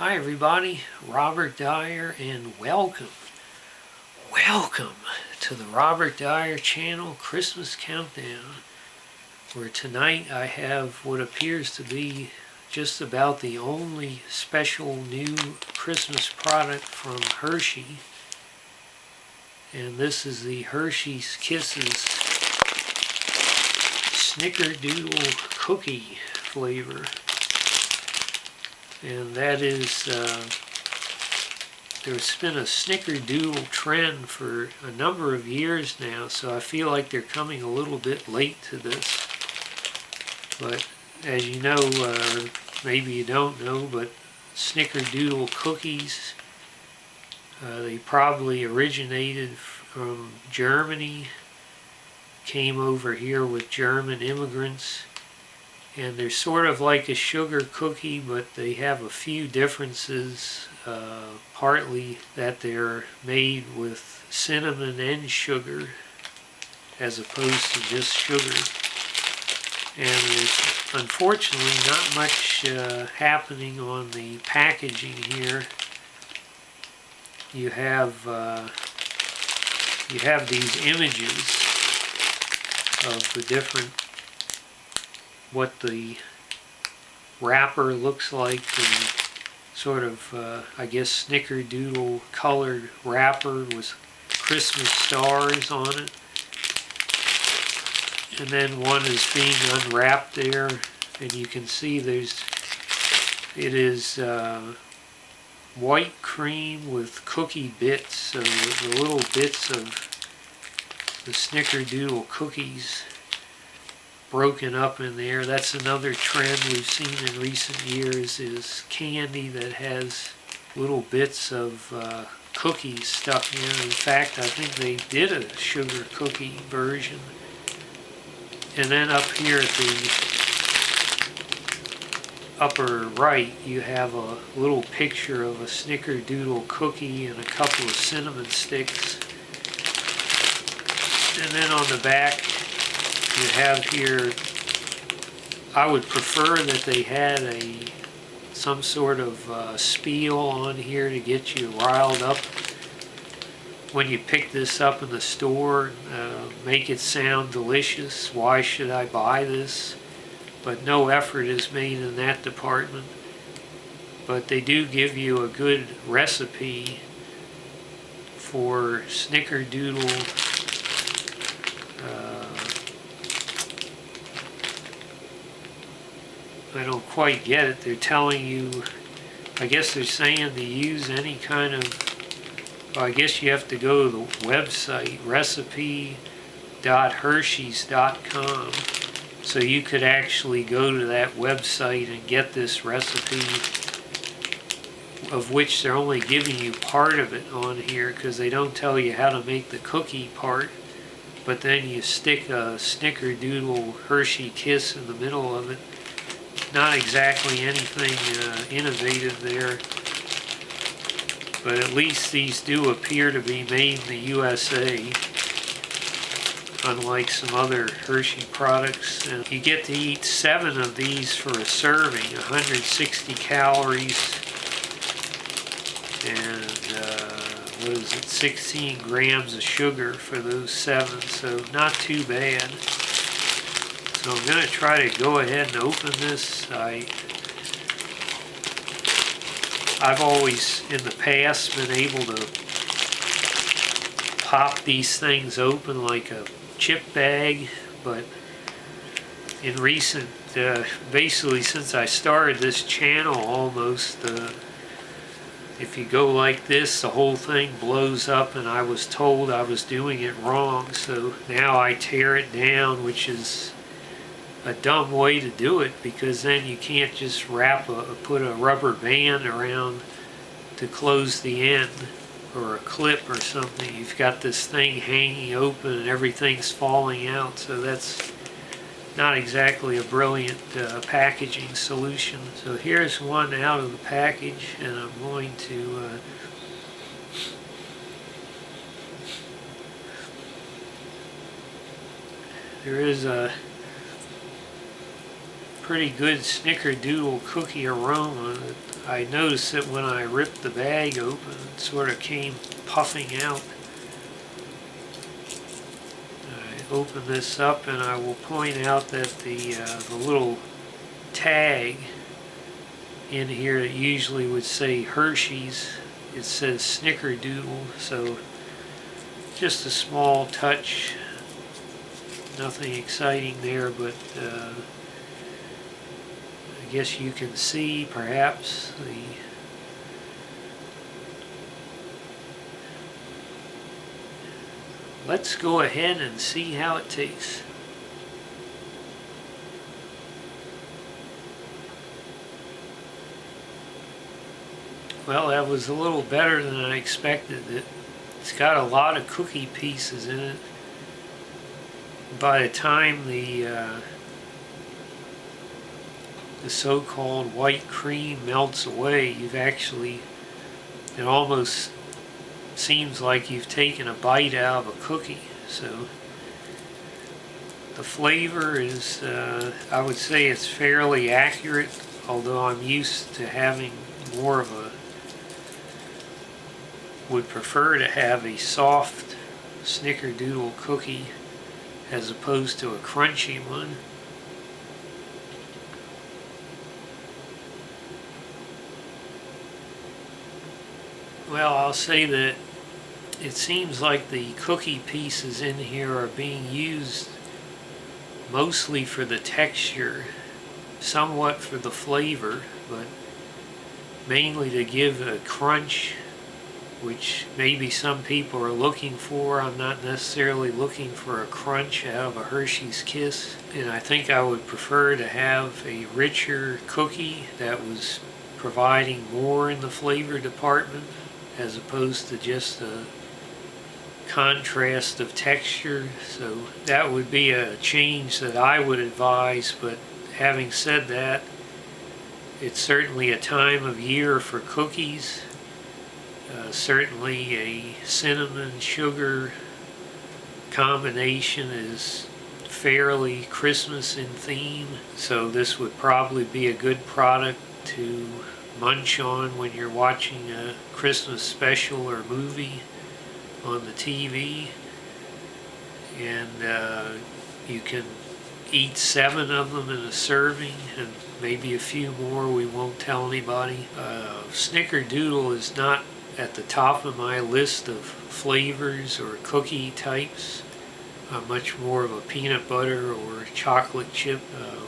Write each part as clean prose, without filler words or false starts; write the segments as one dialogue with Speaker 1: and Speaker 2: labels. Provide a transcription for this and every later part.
Speaker 1: Hi everybody, Robert Dyer, and welcome to the Robert Dyer channel Christmas Countdown, where tonight I have what appears to be just about the only special new Christmas product from Hershey, and this is the Hershey's Kisses Snickerdoodle cookie flavor. And that is, there's been a Snickerdoodle trend for a number of years now, so I feel like they're coming a little bit late to this. But as you know, or maybe you don't know, but Snickerdoodle cookies, they probably originated from Germany, came over here with German immigrants. And they're sort of like a sugar cookie, but they have a few differences, partly that they're made with cinnamon and sugar as opposed to just sugar. And there's unfortunately not much happening on the packaging here. You have these images of the different, what the wrapper looks like, and sort of, I guess, Snickerdoodle colored wrapper with Christmas stars on it. And then one is being unwrapped there, and you can see it is white cream with cookie bits, so the little bits of the Snickerdoodle cookies broken up in there. That's another trend we've seen in recent years, is candy that has little bits of cookies stuck in. In fact, I think they did a sugar cookie version. And then up here at the upper right, you have a little picture of a Snickerdoodle cookie and a couple of cinnamon sticks. And then on the back, you have here, I would prefer that they had some sort of spiel on here to get you riled up when you pick this up in the store, make it sound delicious. Why should I buy this? But no effort is made in that department. But they do give you a good recipe for Snickerdoodle I don't quite get it. They're telling you, I guess they're saying to use any kind of, well, I guess you have to go to the website, recipe.hersheys.com. So you could actually go to that website and get this recipe, of which they're only giving you part of it on here, because they don't tell you how to make the cookie part. But then you stick a Snickerdoodle Hershey Kiss in the middle of it. Not exactly anything innovative there, but at least these do appear to be made in the USA, unlike some other Hershey products. And you get to eat 7 of these for a serving, 160 calories, and what is it, 16 grams of sugar for those 7, so not too bad. So I'm going to try to go ahead and open this. I've always in the past been able to pop these things open like a chip bag, but in recent, basically since I started this channel almost, if you go like this, the whole thing blows up, and I was told I was doing it wrong, so now I tear it down, which is a dumb way to do it, because then you can't just put a rubber band around to close the end, or a clip or something. You've got this thing hanging open and everything's falling out, so that's not exactly a brilliant packaging solution. So here's one out of the package, and I'm going to there is a pretty good Snickerdoodle cookie aroma. I noticed that when I ripped the bag open, it sort of came puffing out. I open this up and I will point out that the little tag in here that usually would say Hershey's, it says Snickerdoodle, so just a small touch, nothing exciting there, but I guess you can see perhaps the let's go ahead and see how it tastes. Well, that was a little better than I expected. It's got a lot of cookie pieces in it. By the time the so-called white cream melts away, you've actually, it almost seems like you've taken a bite out of a cookie. So the flavor is, I would say it's fairly accurate, although I'm used to having more of a, would prefer to have a soft Snickerdoodle cookie as opposed to a crunchy one. Well, I'll say that it seems like the cookie pieces in here are being used mostly for the texture, somewhat for the flavor, but mainly to give a crunch, which maybe some people are looking for. I'm not necessarily looking for a crunch out of a Hershey's Kiss, and I think I would prefer to have a richer cookie that was providing more in the flavor department as opposed to just a contrast of texture. So that would be a change that I would advise, but having said that, it's certainly a time of year for cookies. Certainly a cinnamon sugar combination is fairly Christmas in theme, so this would probably be a good product to munch on when you're watching a Christmas special or movie on the TV. And you can eat 7 of them in a serving, and maybe a few more we won't tell anybody. Snickerdoodle is not at the top of my list of flavors or cookie types. I'm much more of a peanut butter or chocolate chip,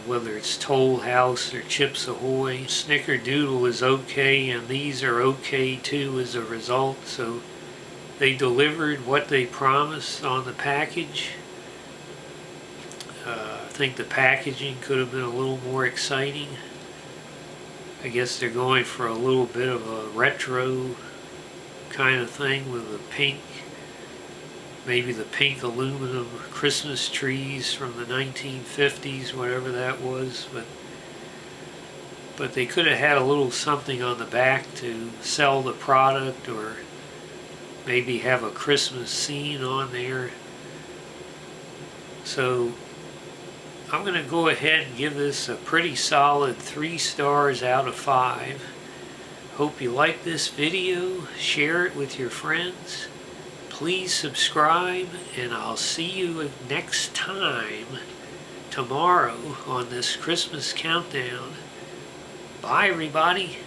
Speaker 1: whether it's Toll House or Chips Ahoy. Snickerdoodle is okay, and these are okay too as a result. So they delivered what they promised on the package. I think the packaging could have been a little more exciting. I guess they're going for a little bit of a retro kind of thing with the pink, maybe the pink aluminum Christmas trees from the 1950s, whatever that was, but they could have had a little something on the back to sell the product, or maybe have a Christmas scene on there. So I'm going to go ahead and give this a pretty solid 3 stars out of 5. Hope you like this video, share it with your friends, please subscribe, and I'll see you next time, tomorrow, on this Christmas countdown. Bye everybody.